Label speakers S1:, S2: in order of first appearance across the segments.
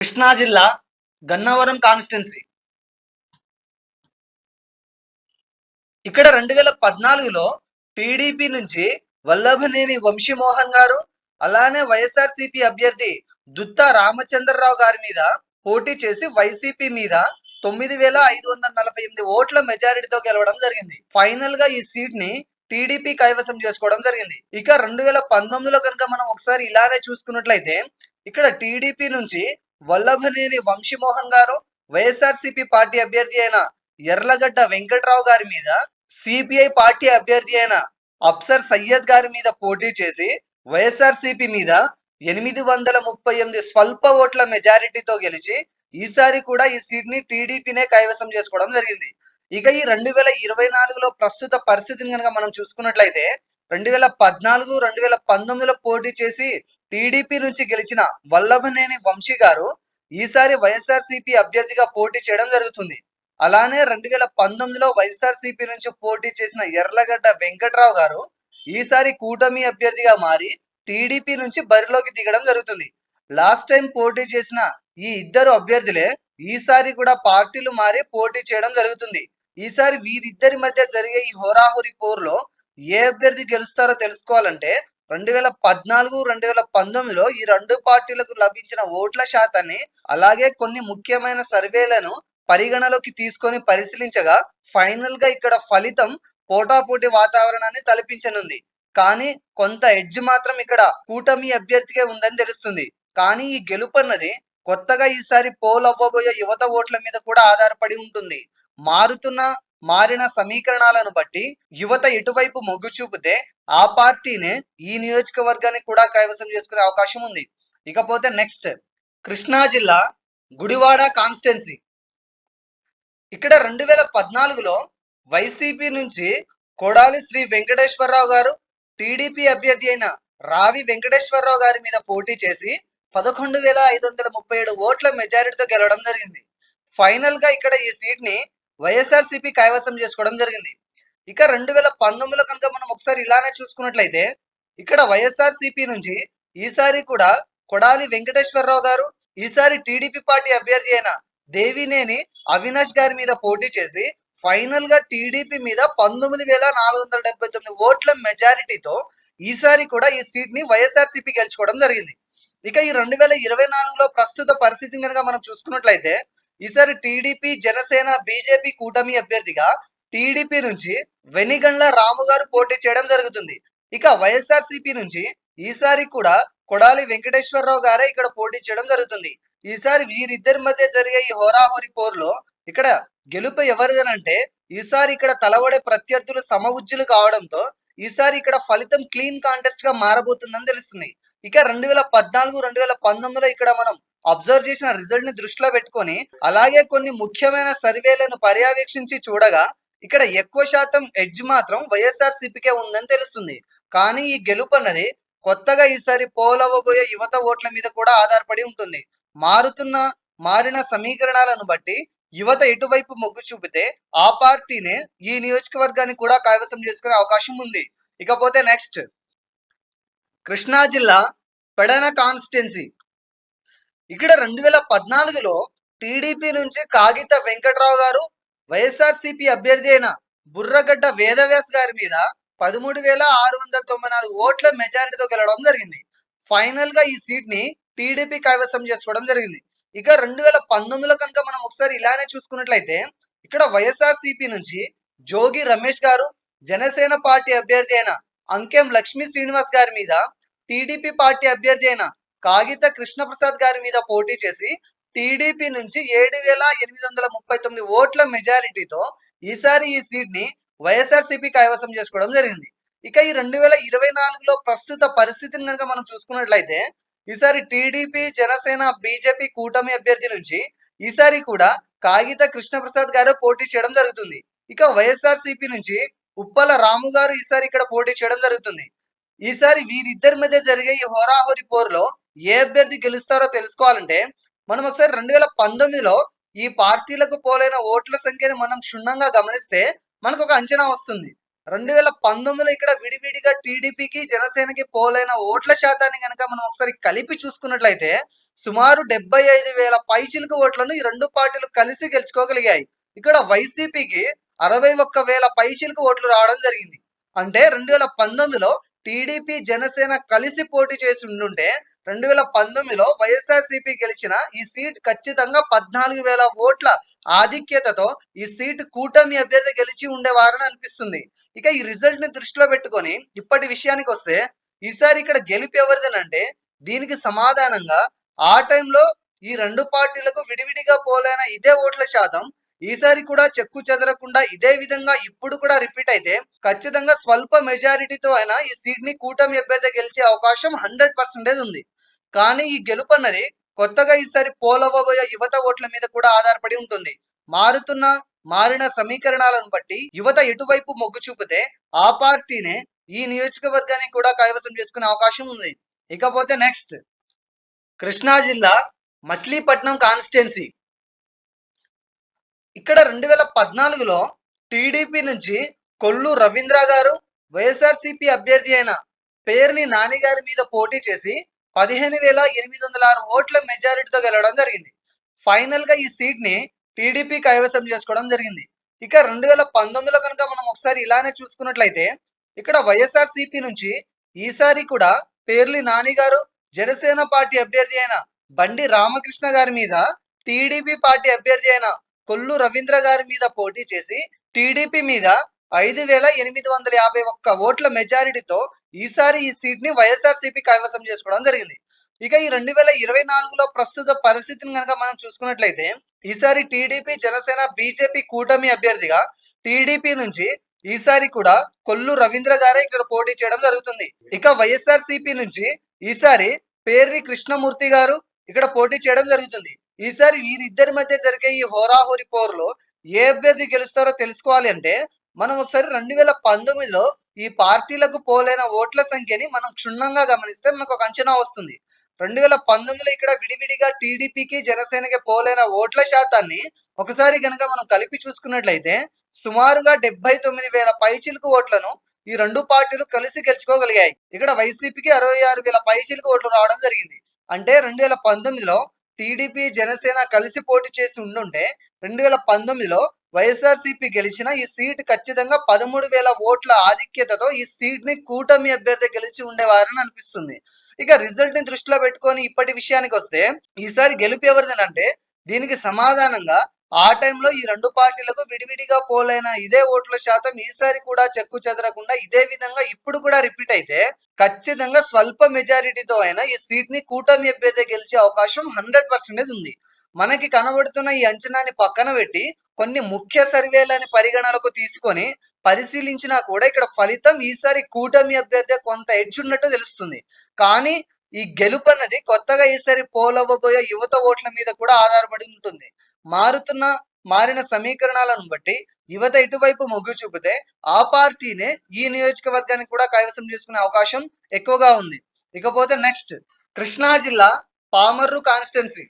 S1: కృష్ణా జిల్లా గన్నవరం కాన్స్టిట్యున్సీ. ఇక్కడ 2014లో టీడీపీ నుంచి వల్లభనేని వంశీమోహన్ గారు, అలానే వైఎస్ఆర్సీపీ అభ్యర్థి దుత్తా రామచంద్రరావు గారి మీద పోటీ చేసి వైసీపీ మీద 9,548 ఓట్ల మెజారిటీతో గెలవడం జరిగింది. ఫైనల్ గా ఈ సీట్ ని టీడీపీ కైవసం చేసుకోవడం జరిగింది. ఇక 2019లో కనుక మనం ఒకసారి ఇలానే చూసుకున్నట్లయితే ఇక్కడ టీడీపీ నుంచి వల్లభనేని వంశీమోహన్ గారు, వైఎస్ఆర్సీపీ పార్టీ అభ్యర్థి అయిన ఎర్లగడ్డ వెంకట్రావు గారి మీద సిపిఐ పార్టీ అభ్యర్థి అయిన అఫ్సర్ సయ్యద్ గారి మీద పోటీ చేసి వైఎస్ఆర్సీపీ మీద 838 స్వల్ప ఓట్ల మెజారిటీతో గెలిచి ఈసారి కూడా ఈ సీట్ ని టీడీపీనే కైవసం చేసుకోవడం జరిగింది. ఇక ఈ 2024లో ప్రస్తుత పరిస్థితిని కనుక మనం చూసుకున్నట్లయితే 2014, 2019లో పోటీ చేసి టీడీపీ నుంచి గెలిచిన వల్లభనేని వంశీ గారు ఈసారి వైఎస్ఆర్సీపీ అభ్యర్థిగా పోటీ చేయడం జరుగుతుంది. అలానే 2019లో వైఎస్ఆర్సీపీ నుంచి పోటీ చేసిన ఎర్లగడ్డ వెంకట్రావు గారు ఈసారి కూటమి అభ్యర్థిగా మారి టీడీపీ నుంచి బరిలోకి దిగడం జరుగుతుంది. లాస్ట్ టైం పోటీ చేసిన ఈ ఇద్దరు అభ్యర్థులే ఈసారి కూడా పార్టీలు మారి పోటీ చేయడం జరుగుతుంది. ఈసారి వీరిద్దరి మధ్య జరిగే ఈ హోరాహోరీ పోరులో ఏ అభ్యర్థి గెలుస్తారో తెలుసుకోవాలంటే 2014, 2019లో ఈ రెండు పార్టీలకు లభించిన ఓట్ల శాతాన్ని, అలాగే కొన్ని ముఖ్యమైన సర్వేలను పరిగణలోకి తీసుకొని పరిశీలించగా ఫైనల్ గా ఇక్కడ ఫలితం పోటాపోటీ వాతావరణాన్ని తలపించనుంది. కానీ కొంత ఎడ్జ్ మాత్రం ఇక్కడ కూటమి అభ్యర్థికే ఉందని తెలుస్తుంది. కానీ ఈ గెలుపు అన్నది కొత్తగా ఈసారి పోల్ అవ్వబోయే యువత ఓట్ల మీద కూడా ఆధారపడి ఉంటుంది. మారిన సమీకరణాలను బట్టి యువత ఎటువైపు మొగ్గు చూపితే ఆ పార్టీనే ఈ నియోజకవర్గాన్ని కూడా కైవసం చేసుకునే అవకాశం ఉంది. ఇకపోతే నెక్స్ట్ కృష్ణా జిల్లా గుడివాడ కాన్స్టిట్యున్సీ. ఇక్కడ 2014లో వైసీపీ నుంచి కొడాలి శ్రీ వెంకటేశ్వరరావు గారు టీడీపీ అభ్యర్థి అయిన రావి వెంకటేశ్వరరావు గారి మీద పోటీ చేసి 11,537 ఓట్ల మెజారిటీతో గెలవడం జరిగింది. ఫైనల్ గా ఇక్కడ ఈ సీట్ ని వైఎస్ఆర్సీపీ కైవసం చేసుకోవడం జరిగింది. ఇక 2019లో కనుక మనం ఒకసారి ఇలానే చూసుకున్నట్లయితే ఇక్కడ వైఎస్ఆర్సీపీ నుంచి ఈసారి కూడా కొడాలి వెంకటేశ్వరరావు గారు ఈసారి టీడీపీ పార్టీ అభ్యర్థి అయిన దేవినేని అవినాష్ గారి మీద పోటీ చేసి ఫైనల్ గా టీడీపీ మీద 19,479 ఓట్ల మెజారిటీతో ఈసారి కూడా ఈ సీట్ ని వైఎస్ఆర్సీపీ గెలుచుకోవడం జరిగింది. ఇక ఈ 2024లో ప్రస్తుత పరిస్థితిని కనుక మనం చూసుకున్నట్లయితే ఈసారి టీడీపీ, జనసేన, బీజేపీ కూటమి అభ్యర్థిగా టీడీపీ నుంచి వెనిగండ్ల రాము గారు పోటీ చేయడం జరుగుతుంది. ఇక వైఎస్ఆర్సీపీ నుంచి ఈసారి కూడా కొడాలి వెంకటేశ్వరరావు గారే ఇక్కడ పోటీ చేయడం జరుగుతుంది. ఈసారి వీరిద్దరి మధ్య జరిగే ఈ హోరాహోరీ పోరులో ఇక్కడ గెలుపు ఎవరిదనంటే ఈసారి ఇక్కడ తలవడే ప్రత్యర్థులు సమఉజ్జులు కావడంతో ఈసారి ఇక్కడ ఫలితం క్లీన్ కాంటెస్ట్ గా మారబోతుందని తెలుస్తుంది. ఇక 2014, 2019లో ఇక్కడ మనం అబ్జర్వ్ చేసిన రిజల్ట్ ని దృష్టిలో పెట్టుకొని అలాగే కొన్ని ముఖ్యమైన సర్వేలను పర్యవేక్షించి చూడగా ఇక్కడ ఎక్కువ శాతం ఎడ్జ్ మాత్రం వైఎస్ఆర్సీపీకే ఉందని తెలుస్తుంది. కానీ ఈ గెలుపు అన్నది కొత్తగా ఈసారి పోలవ్వబోయే యువత ఓట్ల మీద కూడా ఆధారపడి ఉంటుంది. మారిన సమీకరణాలను బట్టి యువత ఎటువైపు మొగ్గు చూపితే ఆ పార్టీనే ఈ నియోజకవర్గాన్ని కూడా కైవసం చేసుకునే అవకాశం ఉంది. ఇకపోతే నెక్స్ట్ కృష్ణా జిల్లా పెడన కాన్స్టిట్యున్సీ. ఇక్కడ 2014లో టీడీపీ నుంచి కాగిత వెంకట్రావు గారు వైఎస్ఆర్సీపీ అభ్యర్థి అయిన బుర్రగడ్డ వేదవ్యాస్ గారి మీద 13,694 ఓట్ల మెజారిటీతో గెలవడం జరిగింది. ఫైనల్ గా ఈ సీట్ ని టీడీపీ కైవసం చేసుకోవడం జరిగింది. ఇక 2019లో కనుక మనం ఒకసారి ఇలానే చూసుకున్నట్లయితే ఇక్కడ వైఎస్ఆర్సీపీ నుంచి జోగి రమేష్ గారు, జనసేన పార్టీ అభ్యర్థి అయిన అంకెం లక్ష్మీ శ్రీనివాస్ గారి మీద టీడీపీ పార్టీ అభ్యర్థి అయిన కాగిత కృష్ణప్రసాద్ గారి మీద పోటీ చేసి టీడీపీ నుంచి 7,839 ఓట్ల మెజారిటీతో ఈసారి ఈ సీట్ ని వైఎస్ఆర్సీపీ కైవసం చేసుకోవడం జరిగింది. ఇక ఈ 2024లో ప్రస్తుత పరిస్థితిని కనుక మనం చూసుకున్నట్లయితే ఈసారి టీడీపీ, జనసేన, బీజేపీ కూటమి అభ్యర్థి నుంచి ఈసారి కూడా కాగిత కృష్ణప్రసాద్ గారు పోటీ చేయడం జరుగుతుంది. ఇక వైఎస్ఆర్సీపీ నుంచి ఉప్పల రాము గారు ఈసారి ఇక్కడ పోటీ చేయడం జరుగుతుంది. ఈసారి వీరిద్దరి మధ్య జరిగే ఈ హోరాహోరీ పోరులో ఏ అభ్యర్థి గెలుస్తారో తెలుసుకోవాలంటే మనం ఒకసారి 2019లో ఈ పార్టీలకు పోలైన ఓట్ల సంఖ్యను మనం క్షుణ్ణంగా గమనిస్తే మనకు ఒక అంచనా వస్తుంది. 2019లో ఇక్కడ విడివిడిగా టీడీపీకి, జనసేనకి పోలైన ఓట్ల శాతాన్ని కనుక మనం ఒకసారి కలిపి చూసుకున్నట్లయితే సుమారు 75,000 పైచిలుకు ఓట్లను ఈ రెండు పార్టీలు కలిసి గెలుచుకోగలిగాయి. ఇక్కడ వైసీపీకి 61,000 పైచిలుకు ఓట్లు రావడం జరిగింది. అంటే 2019లో టీడీపీ జనసేన కలిసి పోటీ చేసి ఉండుంటే 2019లో వైఎస్ఆర్సీపీ గెలిచిన ఈ సీట్ ఖచ్చితంగా 14,000 ఓట్ల ఆధిక్యతతో ఈ సీటు కూటమి అభ్యర్థి గెలిచి ఉండేవారని అనిపిస్తుంది. ఇక ఈ రిజల్ట్ ని దృష్టిలో పెట్టుకొని ఇప్పటి విషయానికి వస్తే ఈసారి ఇక్కడ గెలుపు ఎవరిదేనంటే దీనికి సమాధానంగా ఆ టైంలో ఈ రెండు పార్టీలకు విడివిడిగా పోలైన ఇదే ఓట్ల శాతం ఈసారి కూడా చెక్కు చెదరకుండా ఇదే విధంగా ఇప్పుడు కూడా రిపీట్ అయితే ఖచ్చితంగా స్వల్ప మెజారిటీతో అయినా ఈ సీట్ ని కూటమి అభ్యర్థి గెలిచే అవకాశం 100% ఉంది. కానీ ఈ గెలుపు అన్నది కొత్తగా ఈసారి పోలవబోయే యువత ఓట్ల మీద కూడా ఆధారపడి ఉంటుంది. మారిన సమీకరణాలను బట్టి యువత ఎటువైపు మొగ్గు చూపితే ఆ పార్టీనే ఈ నియోజకవర్గాన్ని కూడా కైవసం చేసుకునే అవకాశం ఉంది. ఇకపోతే నెక్స్ట్ కృష్ణా జిల్లా మచిలీపట్నం కాన్స్టిట్యున్సీ. ఇక్కడ 2014లో టీడీపీ నుంచి కొల్లు రవీంద్ర గారు వైఎస్ఆర్సీపీ అభ్యర్థి అయిన పేర్ని నాని గారి మీద పోటీ చేసి 15,806 ఓట్ల మెజారిటీతో గెలవడం జరిగింది. ఫైనల్ గా ఈ సీట్ ని టీడీపీ కైవసం చేసుకోవడం జరిగింది. ఇక 2019లో కనుక మనం ఒకసారి ఇలానే చూసుకున్నట్లయితే ఇక్కడ వైఎస్ఆర్సీపీ నుంచి ఈసారి కూడా పేర్లి నాని గారు జనసేన పార్టీ అభ్యర్థి అయిన బండి రామకృష్ణ గారి మీద టీడీపీ పార్టీ అభ్యర్థి అయిన కొల్లు రవీంద్ర గారి మీద పోటీ చేసి టీడీపీ మీద 5,851 ఓట్ల మెజారిటీతో ఈసారి ఈ సీట్ ని వైఎస్ఆర్సీపీ కైవసం చేసుకోవడం జరిగింది. ఇక ఈ 2024లో ప్రస్తుత పరిస్థితిని కనుక మనం చూసుకున్నట్లయితే ఈసారి టీడీపీ జనసేన బీజేపీ కూటమి అభ్యర్థిగా టీడీపీ నుంచి ఈసారి కూడా కొల్లు రవీంద్ర గారే ఇక్కడ పోటీ చేయడం జరుగుతుంది. ఇక వైఎస్ఆర్సీపీ నుంచి ఈసారి పేర్రి కృష్ణమూర్తి గారు ఇక్కడ పోటీ చేయడం జరుగుతుంది. ఈసారి వీరిద్దరి మధ్య జరిగే ఈ హోరాహోరీ పోరులో ఏ అభ్యర్థి గెలుస్తారో తెలుసుకోవాలి అంటే మనం ఒకసారి 2019లో ఈ పార్టీలకు పోలైన ఓట్ల సంఖ్యని మనం క్షుణ్ణంగా గమనిస్తే మనకు ఒక అంచనా వస్తుంది. 2019లో ఇక్కడ విడివిడిగా టీడీపీకి జనసేనకి పోలైన ఓట్ల శాతాన్ని ఒకసారి గనక మనం కలిపి చూసుకున్నట్లయితే సుమారుగా 79,000 పైచిలుకు ఓట్లను ఈ రెండు పార్టీలు కలిసి గెలుచుకోగలిగాయి. ఇక్కడ వైసీపీకి 66,000 పైచిలుకు ఓట్లు రావడం జరిగింది. అంటే 2019లో టీడీపీ జనసేన కలిసి పోటీ చేసి ఉండుంటే 2019లో వైఎస్ఆర్సీపీ గెలిచిన ఈ సీట్ ఖచ్చితంగా 13,000 ఓట్ల ఆధిక్యతతో ఈ సీట్ ని కూటమి అభ్యర్థి గెలిచి ఉండేవారని అనిపిస్తుంది. ఇక రిజల్ట్ ని దృష్టిలో పెట్టుకొని ఇప్పటి విషయానికి వస్తే ఈసారి గెలుపు ఎవరిదేనంటే దీనికి సమాధానంగా ఆ టైంలో ఈ రెండు పార్టీలకు విడివిడిగా పోలైన ఇదే ఓట్ల శాతం ఈసారి కూడా చెక్కు చెదరకుండా ఇదే విధంగా ఇప్పుడు కూడా రిపీట్ అయితే ఖచ్చితంగా స్వల్ప మెజారిటీతో అయినా ఈ సీట్ ని కూటమి అభ్యర్థి గెలిచే అవకాశం 100% ఉంది. మనకి కనబడుతున్న ఈ అంచనాని పక్కన పెట్టి కొన్ని ముఖ్య సర్వేలని పరిగణలోకి తీసుకొని పరిశీలించినా కూడా ఇక్కడ ఫలితం ఈసారి కూటమి అభ్యర్థి కొంత ఎడ్జ్ ఉన్నట్టు తెలుస్తుంది. కానీ ఈ గెలుపు అన్నది కొత్తగా ఈసారి పోలవ్వబోయే యువత ఓట్ల మీద కూడా ఆధారపడి ఉంటుంది. మారిన సమీకరణాలను బట్టి యువత ఇటువైపు మొగ్గు చూపితే ఆ పార్టీనే ఈ నియోజకవర్గాన్ని కూడా కైవసం చేసుకునే అవకాశం ఎక్కువగా ఉంది. ఇకపోతే నెక్స్ట్ కృష్ణా జిల్లా పామర్రు కాన్స్టిట్యున్సీ.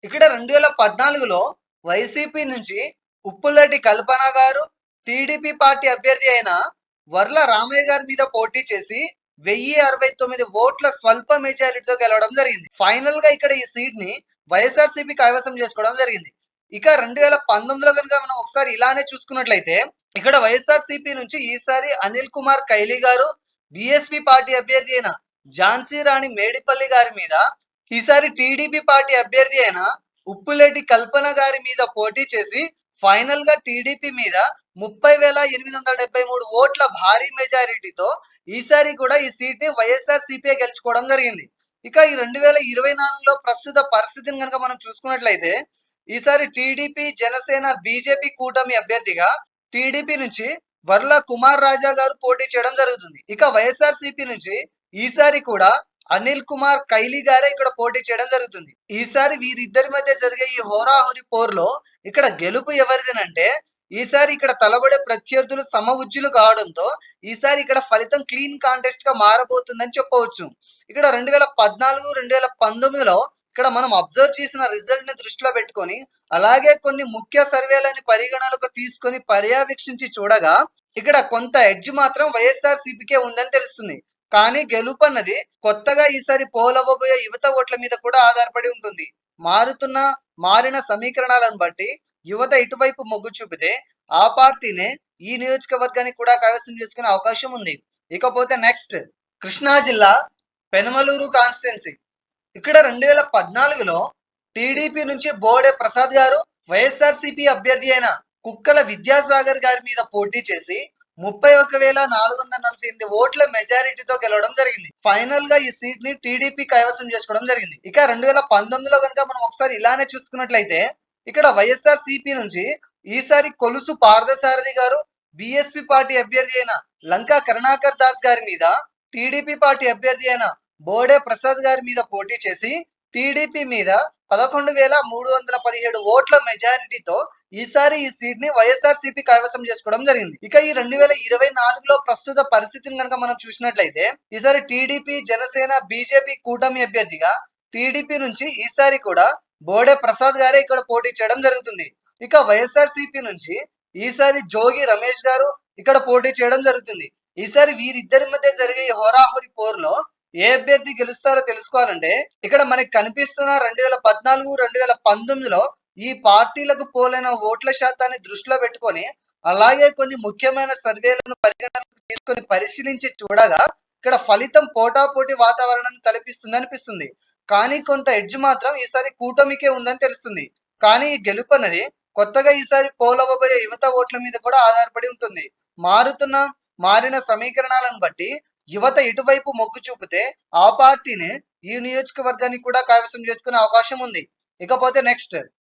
S1: ఇక్కడ 2014లో వైసీపీ నుంచి ఉప్పులటి కల్పన గారు టీడీపీ పార్టీ అభ్యర్థి అయిన వర్ల రామయ్య గారి మీద పోటీ చేసి 1,069 ఓట్ల స్వల్ప మెజారిటీతో గెలవడం జరిగింది. ఫైనల్ గా ఇక్కడ ఈ సీట్ ని వైఎస్ఆర్సీపీ కైవసం చేసుకోవడం జరిగింది. ఇక 2019లో కనుక మనం ఒకసారి ఇలానే చూసుకున్నట్లయితే ఇక్కడ వైఎస్ఆర్సీపీ నుంచి ఈసారి అనిల్ కుమార్ కైలి గారు బిఎస్పీ పార్టీ అభ్యర్థి అయిన ఝాన్సీ రాణి మేడిపల్లి గారి మీద ఈసారి టీడీపీ పార్టీ అభ్యర్థి అయిన ఉప్పులేటి కల్పన గారి మీద పోటీ చేసి ఫైనల్ గా టీడీపీ మీద 30,873 ఓట్ల భారీ మెజారిటీతో ఈసారి కూడా ఈ సీట్ ని వైఎస్ఆర్సీపీ గెలుచుకోవడం జరిగింది. ఇక ఈ 2024లో ప్రస్తుత పరిస్థితిని కనుక మనం చూసుకున్నట్లయితే ఈసారి టీడీపీ జనసేన బీజేపీ కూటమి అభ్యర్థిగా టీడీపీ నుంచి వర్ల కుమార్ రాజా గారు పోటీ చేయడం జరుగుతుంది. ఇక వైఎస్ఆర్సీపీ నుంచి ఈసారి కూడా అనిల్ కుమార్ కైలి గారే ఇక్కడ పోటీ చేయడం జరుగుతుంది. ఈసారి వీరిద్దరి మధ్య జరిగే ఈ హోరాహోరీ పోరులో ఇక్కడ గెలుపు ఎవరిదేనంటే ఈసారి ఇక్కడ తలబడే ప్రత్యర్థులు సమవుజ్జులు కావడంతో ఈసారి ఇక్కడ ఫలితం క్లీన్ కాంటెస్ట్ గా మారబోతుందని చెప్పవచ్చు. ఇక్కడ 2014, 2019లో ఇక్కడ మనం అబ్జర్వ్ చేసిన రిజల్ట్ ని దృష్టిలో పెట్టుకొని అలాగే కొన్ని ముఖ్య సర్వేలని పరిగణలోకి తీసుకొని పర్యవేక్షించి చూడగా ఇక్కడ కొంత ఎడ్జ్ మాత్రం వైఎస్ఆర్సీపీకే ఉందని తెలుస్తుంది. కానీ గెలుపు అన్నది కొత్తగా ఈసారి పోలవబోయే యువత ఓట్ల మీద కూడా ఆధారపడి ఉంటుంది. మారిన సమీకరణాలను బట్టి యువత ఇటువైపు మొగ్గు చూపితే ఆ పార్టీనే ఈ నియోజకవర్గాన్ని కూడా కైవసం చేసుకునే అవకాశం ఉంది. ఇకపోతే నెక్స్ట్ కృష్ణా జిల్లా పెనమలూరు కాన్స్టిట్యున్సీ. ఇక్కడ 2014లో టీడీపీ నుంచి బోడే ప్రసాద్ గారు వైఎస్ఆర్సీపీ అభ్యర్థి అయిన కుక్కల విద్యాసాగర్ గారి మీద పోటీ చేసి 31,448 ఓట్ల మెజారిటీతో గెలవడం జరిగింది. ఫైనల్ గా ఈ సీట్ ని టీడీపీ కైవసం చేసుకోవడం జరిగింది. ఇక 2019లో కనుక మనం ఒకసారి ఇలానే చూసుకున్నట్లయితే ఇక్కడ వైఎస్ఆర్ సిపి నుంచి ఈసారి కొలుసు పార్థసారథి గారు బిఎస్పి పార్టీ అభ్యర్థి అయిన లంకా కరుణాకర్ దాస్ గారి మీద టీడీపీ పార్టీ అభ్యర్థి అయిన బోడే ప్రసాద్ గారి మీద పోటీ చేసి టీడీపీ మీద 11,317 ఓట్ల మెజారిటీతో ఈసారి ఈ సీట్ ని వైఎస్ఆర్ సిపి కైవసం చేసుకోవడం జరిగింది. ఇక ఈ 2024లో ప్రస్తుత పరిస్థితిని కనుక మనం చూసినట్లయితే ఈసారి టీడీపీ జనసేన బీజేపీ కూటమి అభ్యర్థిగా టీడీపీ నుంచి ఈసారి కూడా బోడే ప్రసాద్ గారే ఇక్కడ పోటీ చేయడం జరుగుతుంది. ఇక వైఎస్ఆర్ సిపి నుంచి ఈసారి జోగి రమేష్ గారు ఇక్కడ పోటీ చేయడం జరుగుతుంది. ఈసారి వీరిద్దరి మధ్య జరిగే ఈ హోరాహోరీ పోరులో ఏ అభ్యర్థి గెలుస్తారో తెలుసుకోవాలంటే ఇక్కడ మనకి కనిపిస్తున్న 2014, 2019లో ఈ పార్టీలకు పోలైన ఓట్ల శాతాన్ని దృష్టిలో పెట్టుకొని అలాగే కొన్ని ముఖ్యమైన సర్వేలను పరిగణనకు తీసుకొని పరిశీలించి చూడగా ఇక్కడ ఫలితం పోటాపోటీ వాతావరణాన్ని తలపిస్తుంది అనిపిస్తుంది. కానీ కొంత ఎడ్జ్ మాత్రం ఈసారి కూటమికే ఉందని తెలుస్తుంది. కానీ ఈ గెలుపు అనేది కొత్తగా ఈసారి పోలవబోయే యువత ఓట్ల మీద కూడా ఆధారపడి ఉంటుంది. మారిన సమీకరణాలను బట్టి యువత ఇటువైపు మొగ్గు చూపితే ఆ పార్టీని ఈ నియోజకవర్గాన్ని కూడా కైవసం చేసుకునే అవకాశం ఉంది. ఇకపోతే నెక్స్ట్